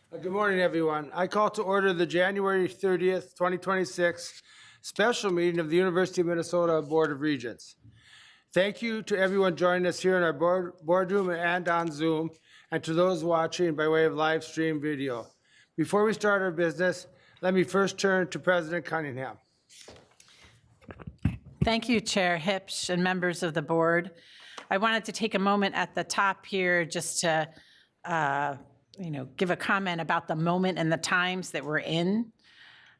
Good morning, everyone. I call to order the January 30th, 2026 special meeting of the University of Minnesota Board of Regents. Thank you to everyone joining us here in our boardroom and on Zoom, and to those watching by way of live stream video. Before we start our business, let me first turn to President Cunningham. Thank you, Chair Hipsch and members of the board. I wanted to take a moment at the top here just to give a comment about the moment and the times that we're in.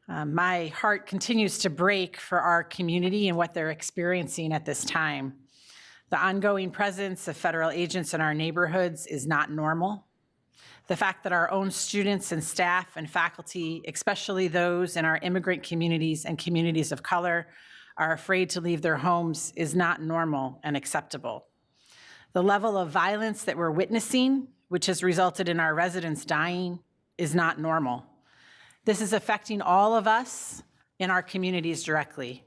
My heart continues to break for our community and what they're experiencing at this time. The ongoing presence of federal agents in our neighborhoods is not normal. The fact that our own students and staff and faculty, especially those in our immigrant communities and communities of color, are afraid to leave their homes is not normal and acceptable. The level of violence that we're witnessing, which has resulted in our residents dying, is not normal. This is affecting all of us in our communities directly.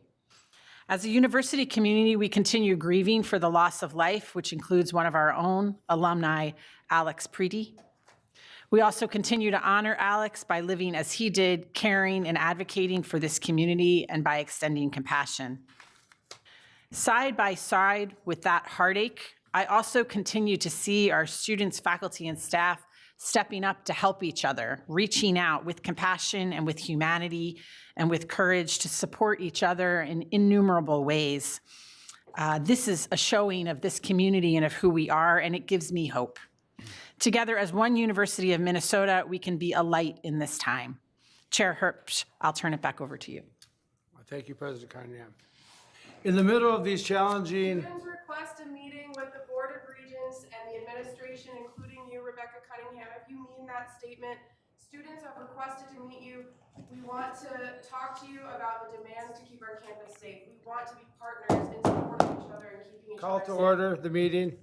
As a university community, we continue grieving for the loss of life, which includes one of our own alumni, Alex Preety. We also continue to honor Alex by living as he did, caring and advocating for this community and by extending compassion. Side by side with that heartache, I also continue to see our students, faculty, and staff stepping up to help each other, reaching out with compassion and with humanity and with courage to support each other in innumerable ways. This is a showing of this community and of who we are, and it gives me hope. Together as one University of Minnesota, we can be a light in this time. Chair Herbst, I'll turn it back over to you. Thank you, President Cunningham. In the middle of these challenging... Students request a meeting with the Board of Regents and the administration, including you, Rebecca Cunningham. If you mean that statement, students have requested to meet you. We want to talk to you about the demands to keep our campus safe. We want to be partners in supporting each other and keeping each other safe. Call to order the meeting.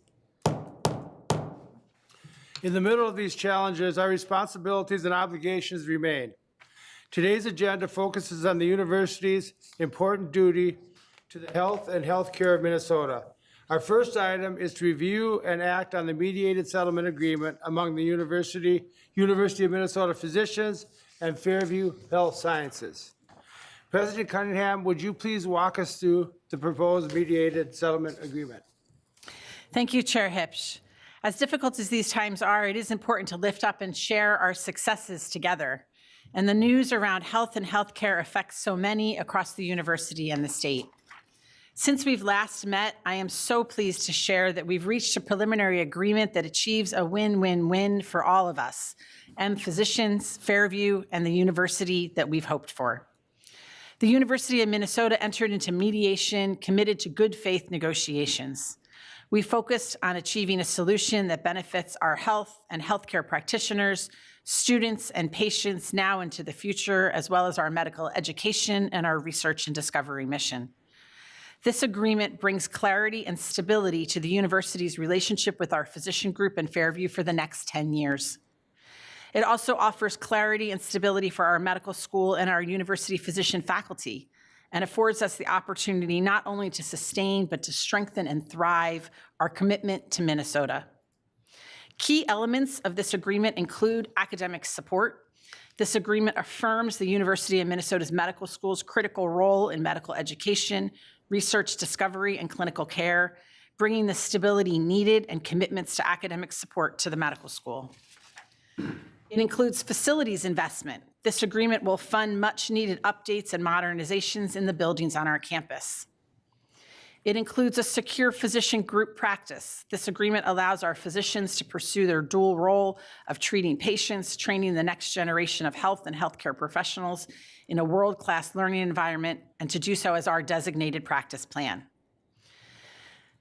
In the middle of these challenges, our responsibilities and obligations remain. Today's agenda focuses on the university's important duty to the health and healthcare of Minnesota. Our first item is to review and act on the mediated settlement agreement among the University of Minnesota physicians and Fairview Health Sciences. President Cunningham, would you please walk us through the proposed mediated settlement agreement? Thank you, Chair Hipsch. As difficult as these times are, it is important to lift up and share our successes together. And the news around health and healthcare affects so many across the university and the state. Since we've last met, I am so pleased to share that we've reached a preliminary agreement that achieves a win-win-win for all of us, and physicians, Fairview, and the university that we've hoped for. The University of Minnesota entered into mediation committed to good faith negotiations. We focused on achieving a solution that benefits our health and healthcare practitioners, students and patients now into the future, as well as our medical education and our research and discovery mission. This agreement brings clarity and stability to the university's relationship with our physician group in Fairview for the next 10 years. It also offers clarity and stability for our medical school and our university physician faculty, and affords us the opportunity not only to sustain, but to strengthen and thrive our commitment to Minnesota. Key elements of this agreement include academic support. This agreement affirms the University of Minnesota's medical school's critical role in medical education, research, discovery, and clinical care, bringing the stability needed and commitments to academic support to the medical school. It includes facilities investment. This agreement will fund much needed updates and modernizations in the buildings on our campus. It includes a secure physician group practice. This agreement allows our physicians to pursue their dual role of treating patients, training the next generation of health and healthcare professionals in a world-class learning environment, and to do so as our designated practice plan.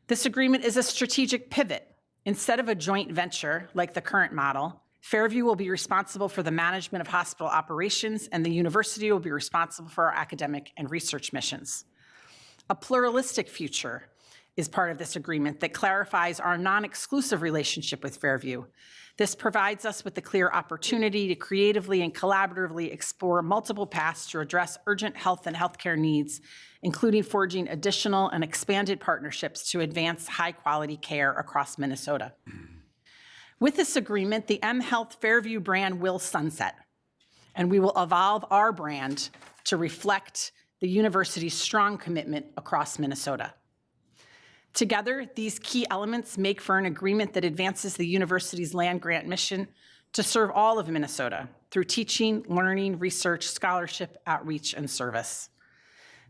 This agreement is a strategic pivot. Instead of a joint venture like the current model, Fairview will be responsible for the management of hospital operations, and the university will be responsible for our academic and research missions. A pluralistic future is part of this agreement that clarifies our non-exclusive relationship with Fairview. This provides us with the clear opportunity to creatively and collaboratively explore multiple paths to address urgent health and healthcare needs, including forging additional and expanded partnerships to advance high-quality care across Minnesota. With this agreement, the mHealth Fairview brand will sunset, and we will evolve our brand to reflect the university's strong commitment across Minnesota. Together, these key elements make for an agreement that advances the university's land-grant mission to serve all of Minnesota through teaching, learning, research, scholarship, outreach, and service.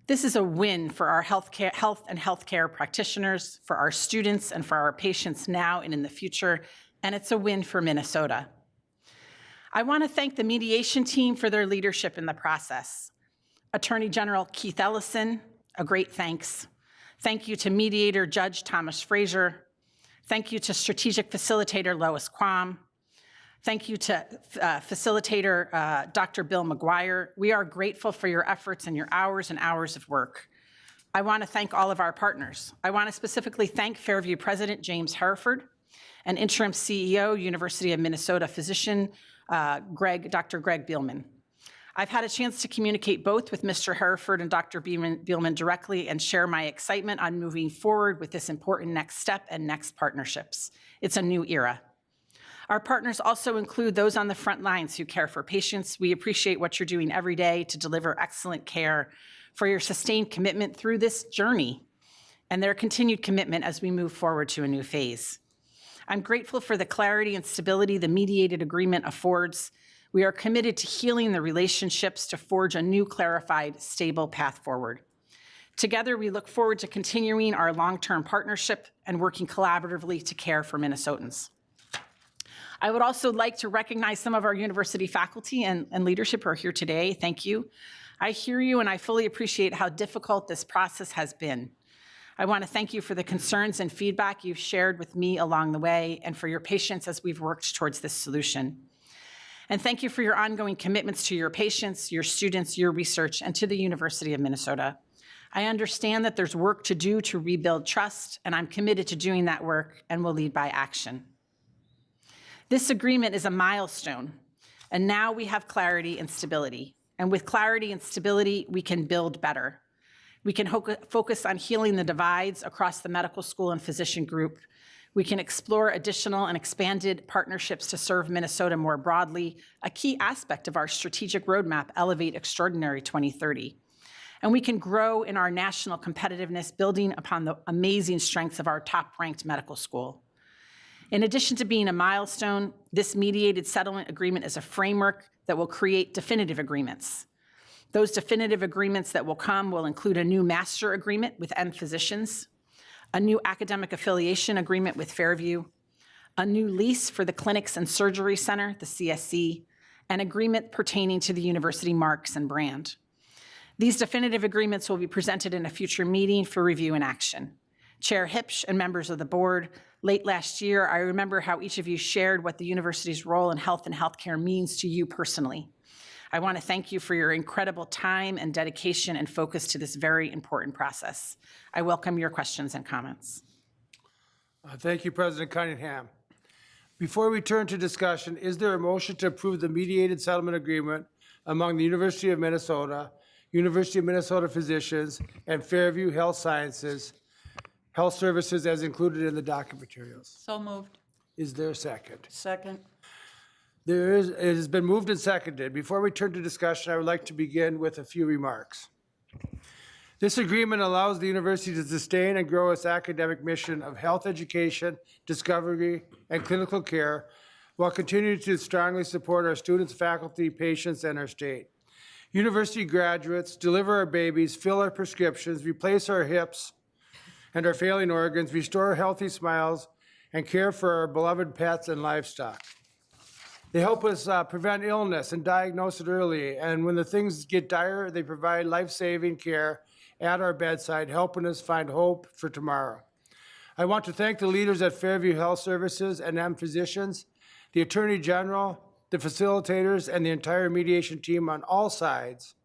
This is a win for our health and healthcare practitioners, for our students, and for our patients now and in the future, and it's a win for Minnesota. I want to thank the mediation team for their leadership in the process. Attorney General Keith Ellison, a great thanks. Thank you to mediator Judge Thomas Frazier. Thank you to strategic facilitator Lois Quam. Thank you to facilitator Dr. Bill McGuire. We are grateful for your efforts and your hours and hours of work. I want to thank all of our partners. I want to specifically thank Fairview President James Hereford and Interim CEO, University of Minnesota physician Dr. Greg Bielman. I've had a chance to communicate both with Mr. Hereford and Dr. Bielman directly and share my excitement on moving forward with this important next step and next partnerships. It's a new era. Our partners also include those on the front lines who care for patients. We appreciate what you're doing every day to deliver excellent care, for your sustained commitment through this journey, and their continued commitment as we move forward to a new phase. I'm grateful for the clarity and stability the mediated agreement affords. We are committed to healing the relationships to forge a new, clarified, stable path forward. Together, we look forward to continuing our long-term partnership and working collaboratively to care for Minnesotans. I would also like to recognize some of our university faculty and leadership who are here today. Thank you. I hear you, and I fully appreciate how difficult this process has been. I want to thank you for the concerns and feedback you've shared with me along the way, and for your patience as we've worked towards this solution. And thank you for your ongoing commitments to your patients, your students, your research, and to the University of Minnesota. I understand that there's work to do to rebuild trust, and I'm committed to doing that work and will lead by action. This agreement is a milestone, and now we have clarity and stability. And with clarity and stability, we can build better. We can focus on healing the divides across the medical school and physician group. We can explore additional and expanded partnerships to serve Minnesota more broadly, a key aspect of our strategic roadmap, Elevate Extraordinary 2030. And we can grow in our national competitiveness, building upon the amazing strengths of our top-ranked medical school. In addition to being a milestone, this mediated settlement agreement is a framework that will create definitive agreements. Those definitive agreements that will come will include a new master agreement with M Physicians, a new academic affiliation agreement with Fairview, a new lease for the Clinics and Surgery Center, the CSC, an agreement pertaining to the university marks and brand. These definitive agreements will be presented in a future meeting for review and action. Chair Hipsch and members of the board, late last year, I remember how each of you shared what the university's role in health and healthcare means to you personally. I want to thank you for your incredible time and dedication and focus to this very important process. I welcome your questions and comments. Thank you, President Cunningham. Before we turn to discussion, is there a motion to approve the mediated settlement agreement among the University of Minnesota Physicians, and Fairview Health Sciences Health Services as included in the docket materials? So moved. Is there a second? Second. It has been moved and seconded. Before we turn to discussion, I would like to begin with a few remarks. This agreement allows the university to sustain and grow its academic mission of health education, discovery, and clinical care, while continuing to strongly support our students, faculty, patients, and our state. University graduates deliver our babies, fill our prescriptions, replace our hips and our failing organs, restore healthy smiles, and care for our beloved pets and livestock. They help us prevent illness and diagnose it early, and when the things get dire, they provide life-saving care at our bedside, helping us find hope for tomorrow. I want to thank the leaders at Fairview Health Services and M Physicians, the Attorney General, the facilitators, and the entire mediation team on all sides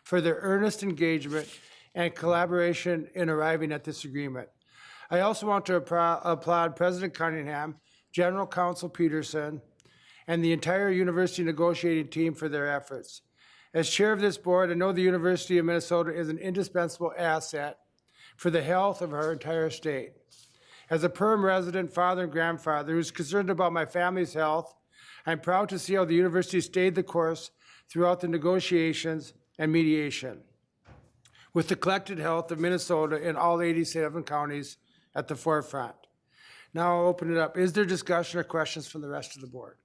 for their earnest engagement and collaboration in arriving at this agreement. I also want to applaud President Cunningham, General Counsel Peterson, and the entire university negotiating team for their efforts. As chair of this board, I know the University of Minnesota is an indispensable asset for the health of our entire state. As a Perm resident, father and grandfather who's concerned about my family's health, I'm proud to see how the university stayed the course throughout the negotiations and mediation, with the collective health of Minnesota in all 87 counties at the forefront. Now I'll open it up. Is there discussion or questions from the rest of the board?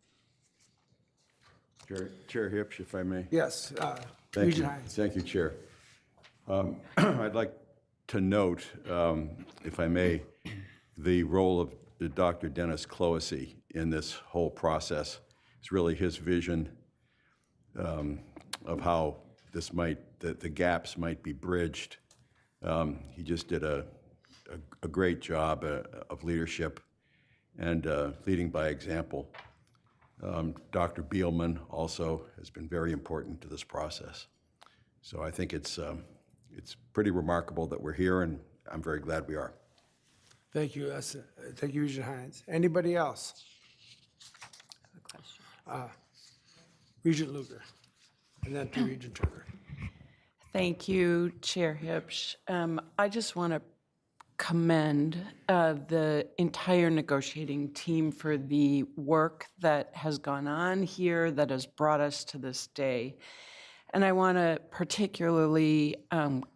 Chair Hipsch, if I may. Yes, Thank Regent you. Hines. Thank you, Chair. I'd like to note, if I may, the role of Dr. Dennis Cloesy in this whole process. It's really his vision of how this the gaps might be bridged. He just did a great job of leadership and leading by example. Dr. Beelman also has been very important to this process. So I think it's pretty remarkable that we're here, and I'm very glad we are. Thank you. Thank you, Regent Hines. Anybody else? Regent Luger, and then to Regent Turner. Thank you, Chair Hipsch. I just want to commend the entire negotiating team for the work that has gone on here that has brought us to this day. And I want to particularly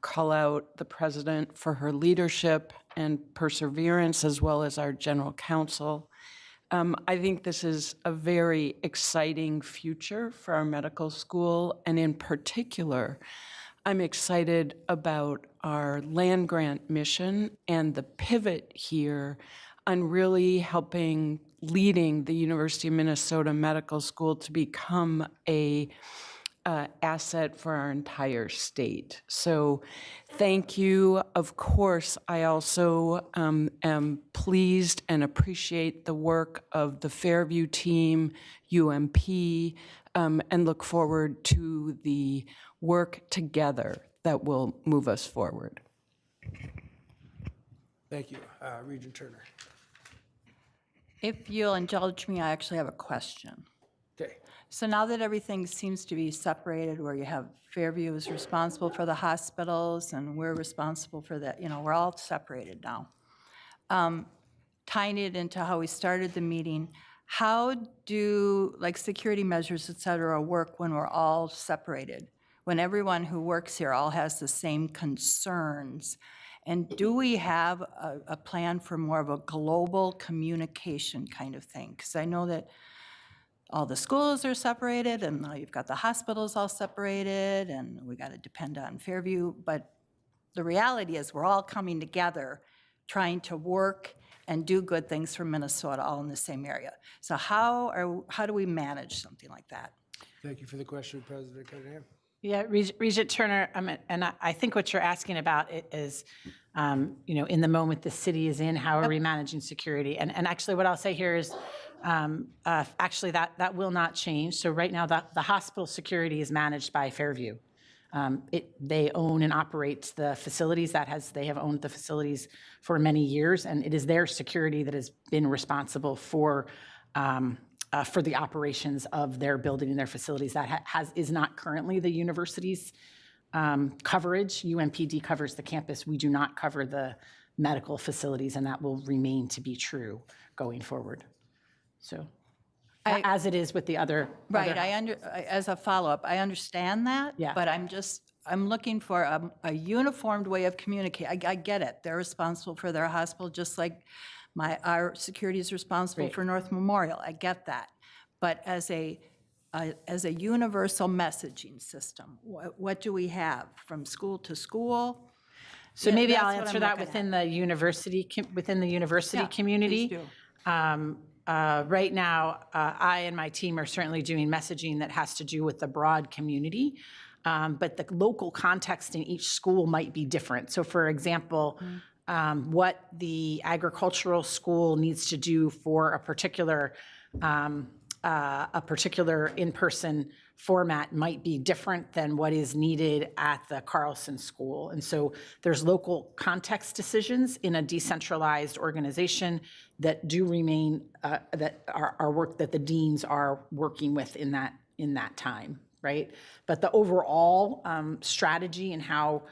call out the president for her leadership and perseverance, as well as our general counsel. I think this is a very exciting future for our medical school, and in particular, I'm excited about our land grant mission and the pivot here on really helping leading the University of Minnesota Medical School to become a asset for our entire state. So thank you. Of course, I also am pleased and appreciate the work of the Fairview team, UMP, and look forward to the work together that will move us forward. Thank you. Regent Turner. If you'll indulge me, I actually have a question. Okay. So now that everything seems to be separated, where you have Fairview is responsible for the hospitals and we're responsible for that, we're all separated now. Tying it into how we started the meeting, how do security measures, et cetera, work when we're all separated? When everyone who works here all has the same concerns? And do we have a plan for more of a global communication kind of thing? Because I know that all the schools are separated, and now you've got the hospitals all separated, and we got to depend on Fairview. But the reality is we're all coming together, trying to work and do good things for Minnesota all in the same area. So how do we manage something like that? Thank you for the question, President Cunningham. Yeah, Regent Turner, and I think what you're asking about is, in the moment the city is in, how are we managing security? And actually what I'll say here is, actually that will not change. So right now the hospital security is managed by Fairview. They own and operate the facilities. They have owned the facilities for many years, and it is their security that has been responsible for the operations of their building and their facilities. That is not currently the university's coverage. UMPD covers the campus. We do not cover the medical facilities, and that will remain to be true going forward. So, as it is with the other. Right, as a follow-up, I understand that. Yeah. But I'm looking for a uniformed way of communicating. I get it. They're responsible for their hospital, just like our security is responsible for North Memorial. I get that. But as a universal messaging system, what do we have from school to school? So Yeah, maybe that's I'll what answer I'm that looking within the university Yeah, community. please do. Right now, I and my team are certainly doing messaging that has to do with the broad community, but the local context in each school might be different. So for example, what the agricultural school needs to do for a particular in-person format might be different than what is needed at the Carlson School. And so there's local context decisions in a decentralized organization that do remain, that are work that the deans are working with in that time, right? But the overall strategy and how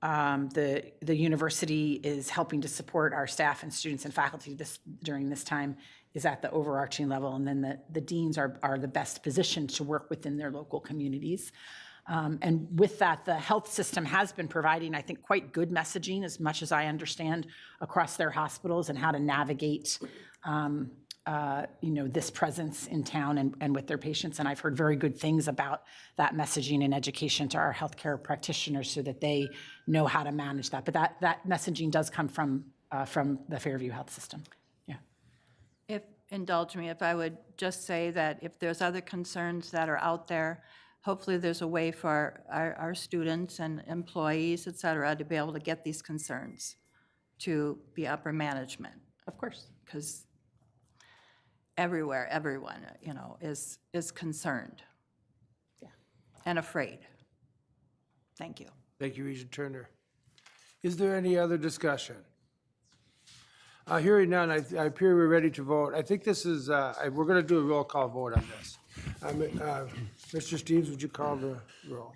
The university is helping to support our staff and students and faculty during this time is at the overarching level, and then the deans are the best positioned to work within their local communities. And with that, the health system has been providing, I think, quite good messaging, as much as I understand, across their hospitals and how to navigate this presence in town and with their patients. And I've heard very good things about that messaging and education to our healthcare practitioners so that they know how to manage that. But that messaging does come from the Fairview Health System. Yeah. If, indulge me, if I would just say that if there's other concerns that are out there, hopefully there's a way for our students and employees, et cetera, to be able to get these concerns to the upper management. Of course. Because everywhere, everyone, is concerned. Yeah. And afraid. Thank you. Thank you, Regent Turner. Is there any other discussion? Hearing none, I appear we're ready to vote. I think this is, we're going to do a roll call vote on this. Mr. Steves, would you call the roll?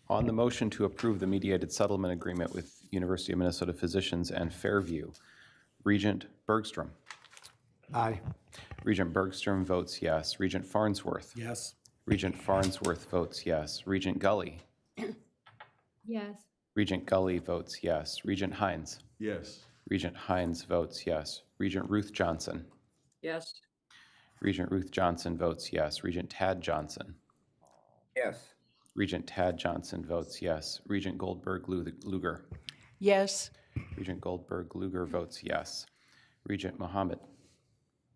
On the motion to approve the mediated settlement agreement with University of Minnesota Physicians and Fairview, Regent Bergstrom. Aye. Regent Bergstrom votes yes. Regent Farnsworth. Yes. Regent Farnsworth votes yes. Regent Gully. Yes. Regent Gully votes yes. Regent Hines. Yes. Regent Hines votes yes. Regent Ruth Johnson. Yes. Regent Ruth Johnson votes yes. Regent Tad Johnson. Yes. Regent Tad Johnson votes yes. Regent Goldberg Luger. Yes. Regent Goldberg Luger votes yes. Regent Mohammed.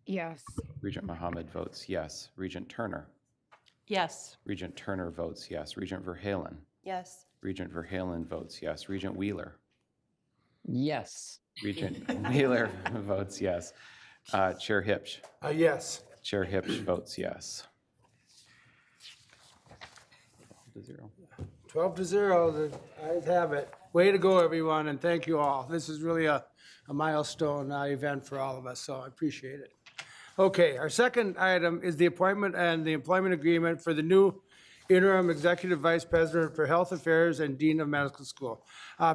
Yes. Regent Mohammed votes yes. Regent Turner. Yes. Regent Turner votes yes. Regent Verhalen. Yes. Regent Verhalen votes yes. Regent Wheeler. Yes. Regent Wheeler votes yes. Chair Hipsch. Yes. Chair Hipsch votes yes. 12-0. 12-0, the ayes have it. Way to go, everyone, and thank you all. This is really a milestone event for all of us, so I appreciate it. Okay, our second item is the appointment and the employment agreement for the new interim executive vice president for health affairs and dean of medical school.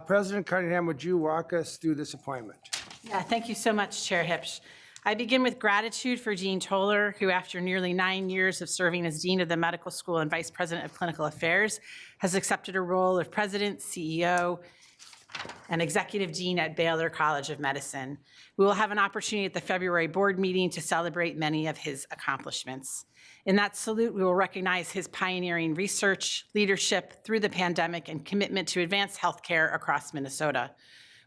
President Cunningham, would you walk us through this appointment? Yeah, thank you so much, Chair Hipsch. I begin with gratitude for Dean Toller, who after nearly 9 years of serving as Dean of the Medical School and Vice President of Clinical Affairs, has accepted a role of President, CEO, and Executive Dean at Baylor College of Medicine. We will have an opportunity at the February board meeting to celebrate many of his accomplishments. In that salute, we will recognize his pioneering research, leadership through the pandemic, and commitment to advance healthcare across Minnesota.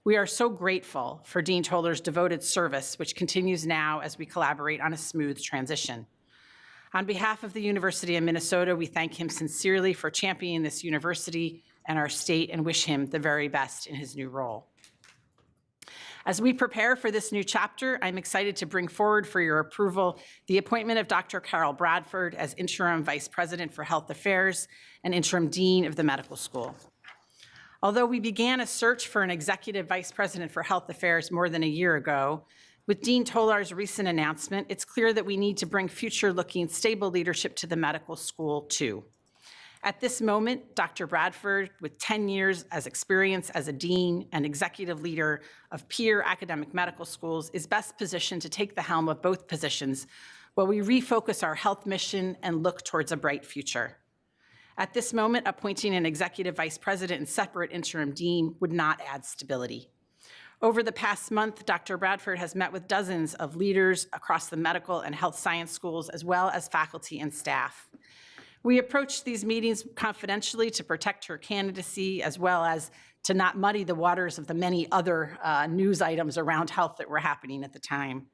We are so grateful for Dean Toller's devoted service, which continues now as we collaborate on a smooth transition. On behalf of the University of Minnesota, we thank him sincerely for championing this university and our state and wish him the very best in his new role. As we prepare for this new chapter, I'm excited to bring forward for your approval the appointment of Dr. Carol Bradford as Interim Vice President for Health Affairs and Interim Dean of the Medical School. Although we began a search for an Executive Vice President for Health Affairs more than a year ago, with Dean Toller's recent announcement, it's clear that we need to bring future-looking, stable leadership to the medical school, too. At this moment, Dr. Bradford, with 10 years as experience as a dean and executive leader of peer academic medical schools, is best positioned to take the helm of both positions while we refocus our health mission and look towards a bright future. At this moment, appointing an executive vice president and separate interim dean would not add stability. Over the past month, Dr. Bradford has met with dozens of leaders across the medical and health science schools, as well as faculty and staff. We approached these meetings confidentially to protect her candidacy, as well as to not muddy the waters of the many other news items around health that were happening at the time.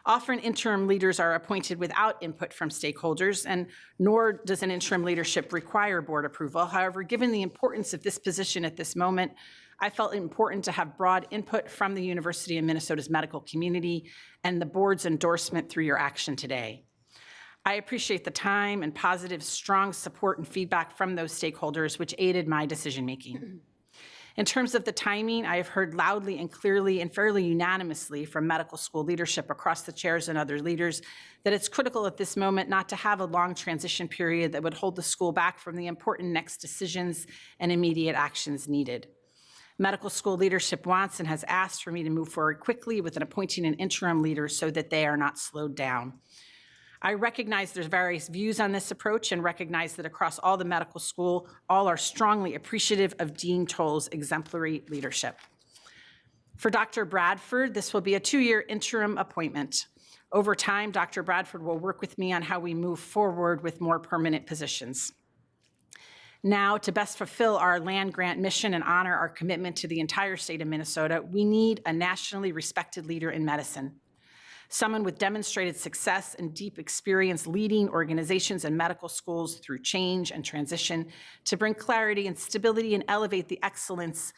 Often interim leaders are appointed without input from stakeholders, and nor does an interim leadership require board approval. However, given the importance of this position at this moment, I felt it important to have broad input from the University of Minnesota's medical community and the board's endorsement through your action today. I appreciate the time and positive, strong support and feedback from those stakeholders, which aided my decision-making. In terms of the timing, I have heard loudly and clearly and fairly unanimously from medical school leadership across the chairs and other leaders that it's critical at this moment not to have a long transition period that would hold the school back from the important next decisions and immediate actions needed. Medical school leadership wants and has asked for me to move forward quickly with appointing an interim leader so that they are not slowed down. I recognize there's various views on this approach and recognize that across all the medical school, all are strongly appreciative of Dean Toll's exemplary leadership. For Dr. Bradford, this will be a 2-year interim appointment. Over time, Dr. Bradford will work with me on how we move forward with more permanent positions. Now, to best fulfill our land grant mission and honor our commitment to the entire state of Minnesota, we need a nationally respected leader in medicine. Someone with demonstrated success and deep experience leading organizations and medical schools through change and transition to bring clarity and stability and elevate the excellence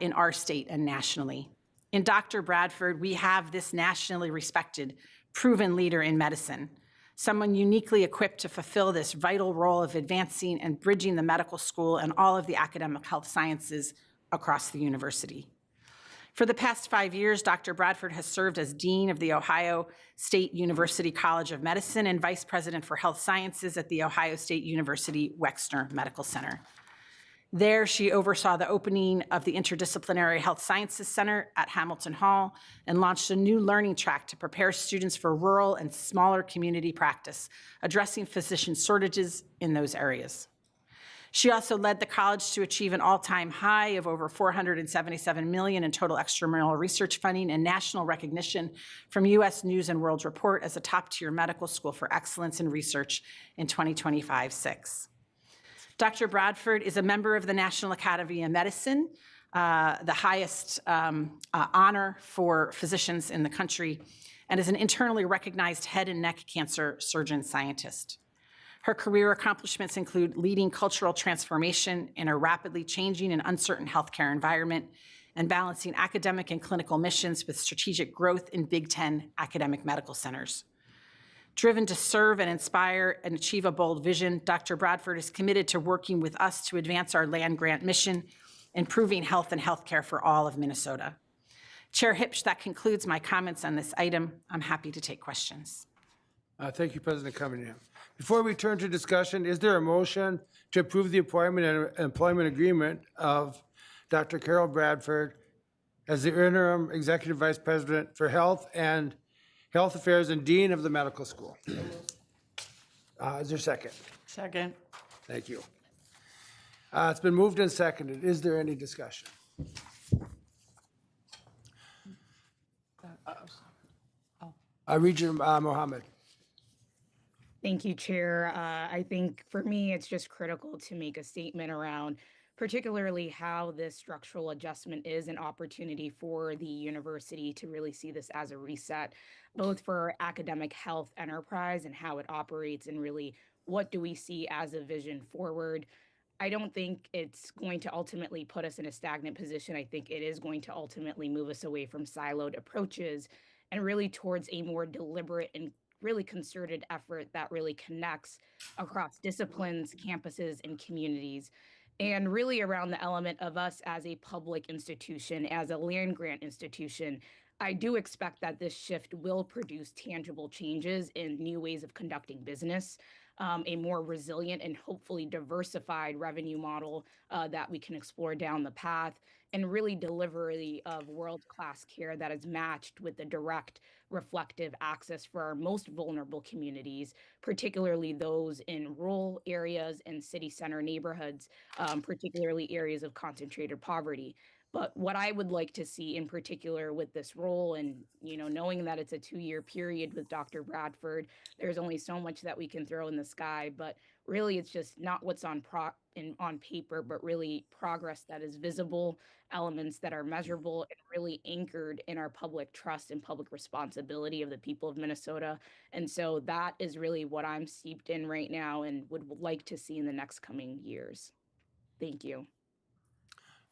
in our state and nationally. In Dr. Bradford, we have this nationally respected, proven leader in medicine, someone uniquely equipped to fulfill this vital role of advancing and bridging the medical school and all of the academic health sciences across the university. For the past 5 years, Dr. Bradford has served as Dean of the Ohio State University College of Medicine and Vice President for Health Sciences at the Ohio State University Wexner Medical Center. There, she oversaw the opening of the Interdisciplinary Health Sciences Center at Hamilton Hall and launched a new learning track to prepare students for rural and smaller community practice, addressing physician shortages in those areas. She also led the college to achieve an all-time high of over $477 million in total extramural research funding and national recognition from U.S. News and World Report as a top-tier medical school for excellence in research in 2025-6. Dr. Bradford is a member of the National Academy of Medicine, the highest honor for physicians in the country, and is an internally recognized head and neck cancer surgeon scientist. Her career accomplishments include leading cultural transformation in a rapidly changing and uncertain healthcare environment and balancing academic and clinical missions with strategic growth in Big Ten academic medical centers. Driven to serve and inspire and achieve a bold vision, Dr. Bradford is committed to working with us to advance our land grant mission, improving health and healthcare for all of Minnesota. Chair Hipsch, that concludes my comments on this item. I'm happy to take questions. Thank you, President Cunningham. Before we turn to discussion, is there a motion to approve the appointment and employment agreement of Dr. Carol Bradford as the interim Executive Vice President for Health and Health Affairs and Dean of the Medical School? Is there a second? Second. Thank you. It's been moved and seconded. Is there any discussion? Regent Mohammed. Thank you, Chair. I think for me, it's just critical to make a statement around particularly how this structural adjustment is an opportunity for the university to really see this as a reset, both for academic health enterprise and how it operates, and really what do we see as a vision forward. I don't think it's going to ultimately put us in a stagnant position. I think it is going to ultimately move us away from siloed approaches and really towards a more deliberate and really concerted effort that really connects across disciplines, campuses, and communities. And really around the element of us as a public institution, as a land grant institution, I do expect that this shift will produce tangible changes in new ways of conducting business, a more resilient and hopefully diversified revenue model that we can explore down the path, and really delivery of world-class care that is matched with the direct reflective access for our most vulnerable communities, particularly those in rural areas and city center neighborhoods, particularly areas of concentrated poverty. But what I would like to see in particular with this role, and knowing that it's a 2-year period with Dr. Bradford, there's only so much that we can throw in the sky, but really it's just not what's on paper, but really progress that is visible, elements that are measurable, and really anchored in our public trust and public responsibility of the people of Minnesota. And so that is really what I'm steeped in right now and would like to see in the next coming years. Thank you.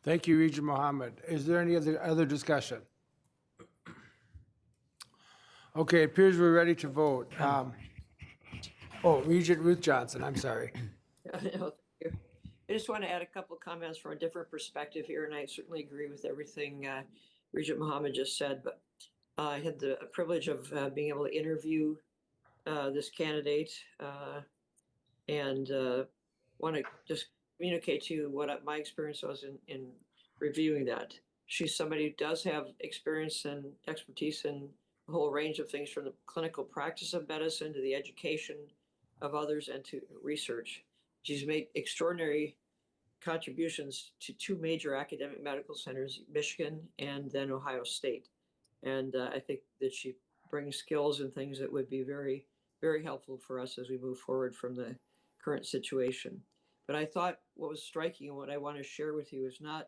Thank you, Regent Mohammed. Is there any other discussion? Okay, it appears we're ready to vote. Regent Ruth Johnson, I'm sorry. No, thank you. I just want to add a couple of comments from a different perspective here, and I certainly agree with everything Regent Mohammed just said, but I had the privilege of being able to interview this candidate and want to just communicate to you what my experience was in reviewing that. She's somebody who does have experience and expertise in a whole range of things, from the clinical practice of medicine to the education of others and to research. She's made extraordinary contributions to two major academic medical centers, Michigan and then Ohio State. And I think that she brings skills and things that would be very, very helpful for us as we move forward from the current situation. But I thought what was striking and what I want to share with you is not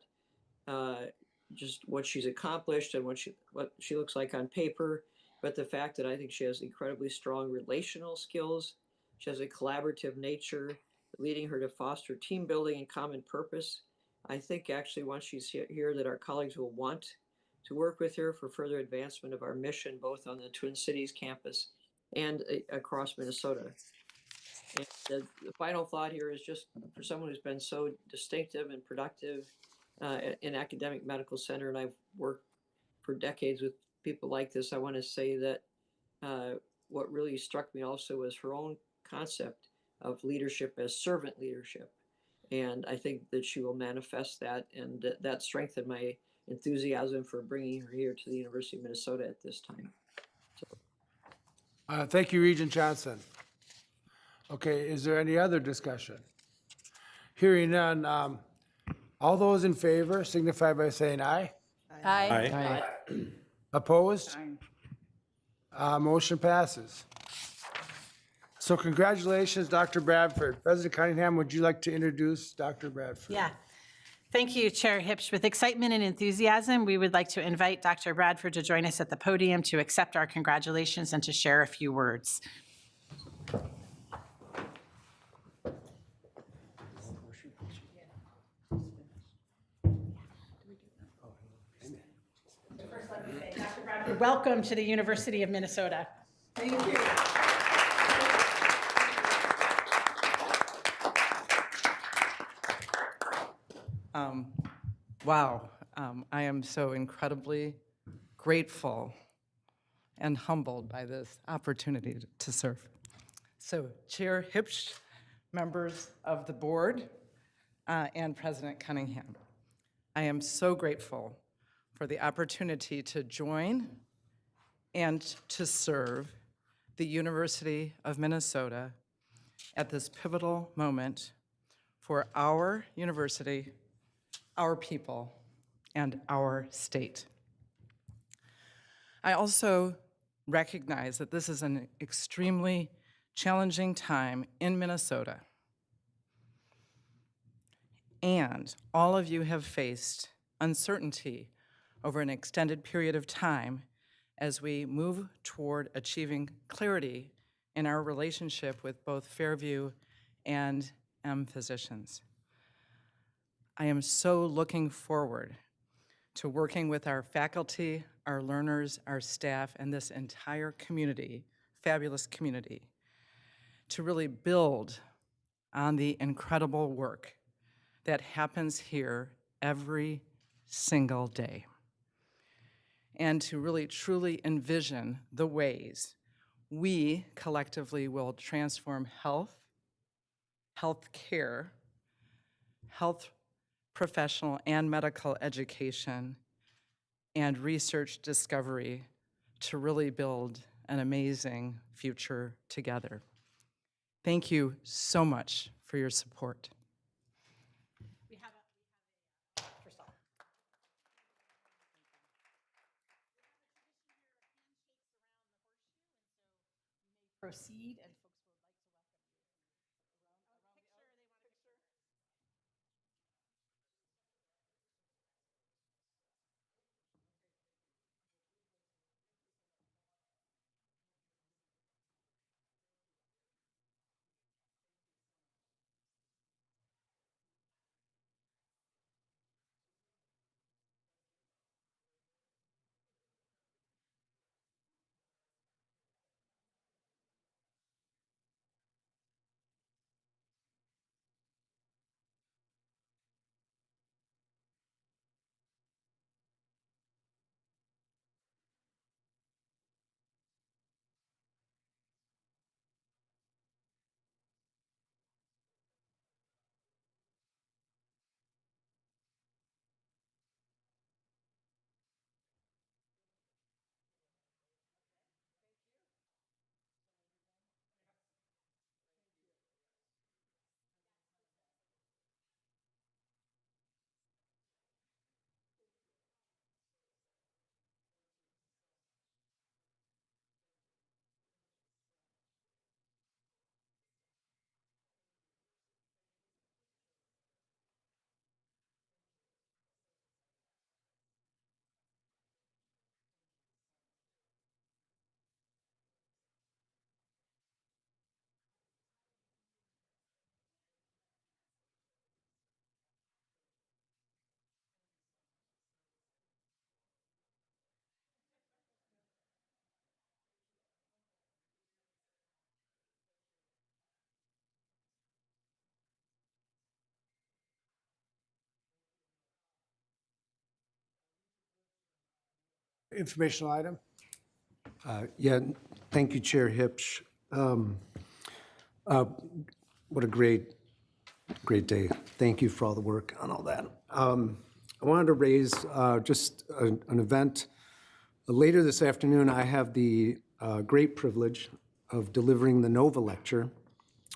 uh, just what she's accomplished and what she looks like on paper, but the fact that I think she has incredibly strong relational skills. She has a collaborative nature, leading her to foster team building and common purpose. I think actually once she's here that our colleagues will want to work with her for further advancement of our mission, both on the Twin Cities campus and across Minnesota. And the final thought here is just for someone who's been so distinctive and productive in academic medical center, and I've worked for decades with people like this, I want to say that what really struck me also was her own concept of leadership as servant leadership. And I think that she will manifest that, and that strengthened my enthusiasm for bringing her here to the University of Minnesota at this time. Thank you, Regent Johnson. Okay, is there any other discussion? Hearing none, all those in favor signify by saying aye. Aye. Opposed? Motion passes. So congratulations, Dr. Bradford. President Cunningham, would you like to introduce Dr. Bradford? Yeah. Thank you, Chair Hipsch. With excitement and enthusiasm, we would like to invite Dr. Bradford to join us at the podium to accept our congratulations and to share a few words. Dr. Bradford, welcome to the University of Minnesota. Thank you. Wow, I am so incredibly grateful and humbled by this opportunity to serve. So Chair Hipsch, members of the board, and President Cunningham, I am so grateful for the opportunity to join and to serve the University of Minnesota at this pivotal moment for our university, our people, and our state. I also recognize that this is an extremely challenging time in Minnesota. And all of you have faced uncertainty over an extended period of time as we move toward achieving clarity in our relationship with both Fairview and physicians. I am so looking forward to working with our faculty, our learners, our staff, and this entire community, fabulous community, to really build on the incredible work that happens here every single day, and to really truly envision the ways we collectively will transform health care, health professional and medical education, and research discovery to really build an amazing future together. Thank you so much for your support. Proceed and informational item. Yeah, thank you, Chair Hipsch. What a great day. Thank you for all the work on all that. I wanted to raise just an event. Later this afternoon, I have the great privilege of delivering the NOVA Lecture,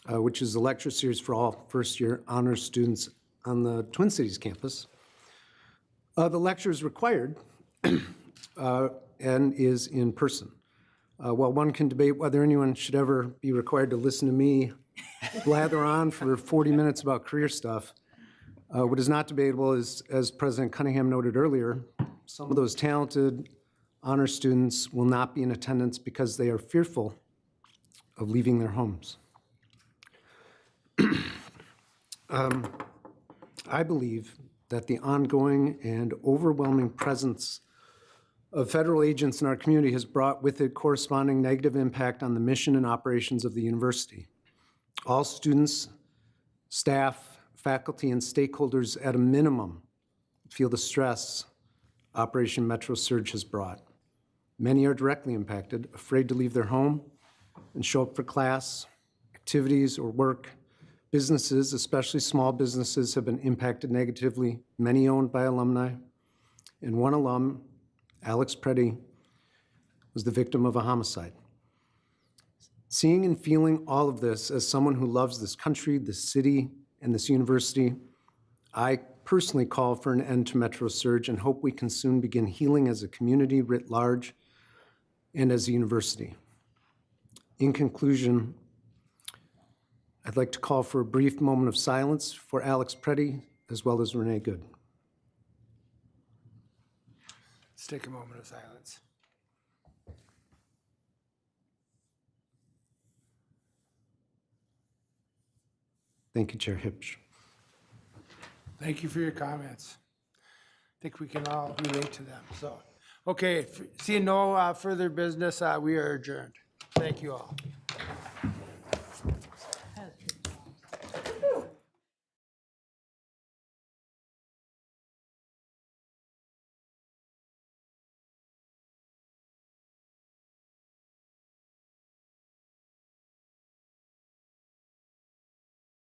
which is a lecture series for all first-year honors students on the Twin Cities campus. The lecture is required and is in person. While one can debate whether anyone should ever be required to listen to me blather on for 40 minutes about career stuff, what is not debatable is, as President Cunningham noted earlier, some of those talented honor students will not be in attendance because they are fearful of leaving their homes. I believe that the ongoing and overwhelming presence of federal agents in our community has brought with it corresponding negative impact on the mission and operations of the university. All students, staff, faculty, and stakeholders at a minimum feel the stress Operation Metro Surge has brought. Many are directly impacted, afraid to leave their home and show up for class, activities, or work. Businesses, especially small businesses, have been impacted negatively, many owned by alumni. And one alum, Alex Preddy, was the victim of a homicide. Seeing and feeling all of this as someone who loves this country, this city, and this university, I personally call for an end to Metro Surge and hope we can soon begin healing as a community writ large and as a university. In conclusion, I'd like to call for a brief moment of silence for Alex Preddy as well as Renee Good. Let's take a moment of silence. Thank you, Chair Hipsch. Thank you for your comments. I think we can all relate to them. So, okay, seeing no further business, we are adjourned. Thank you all.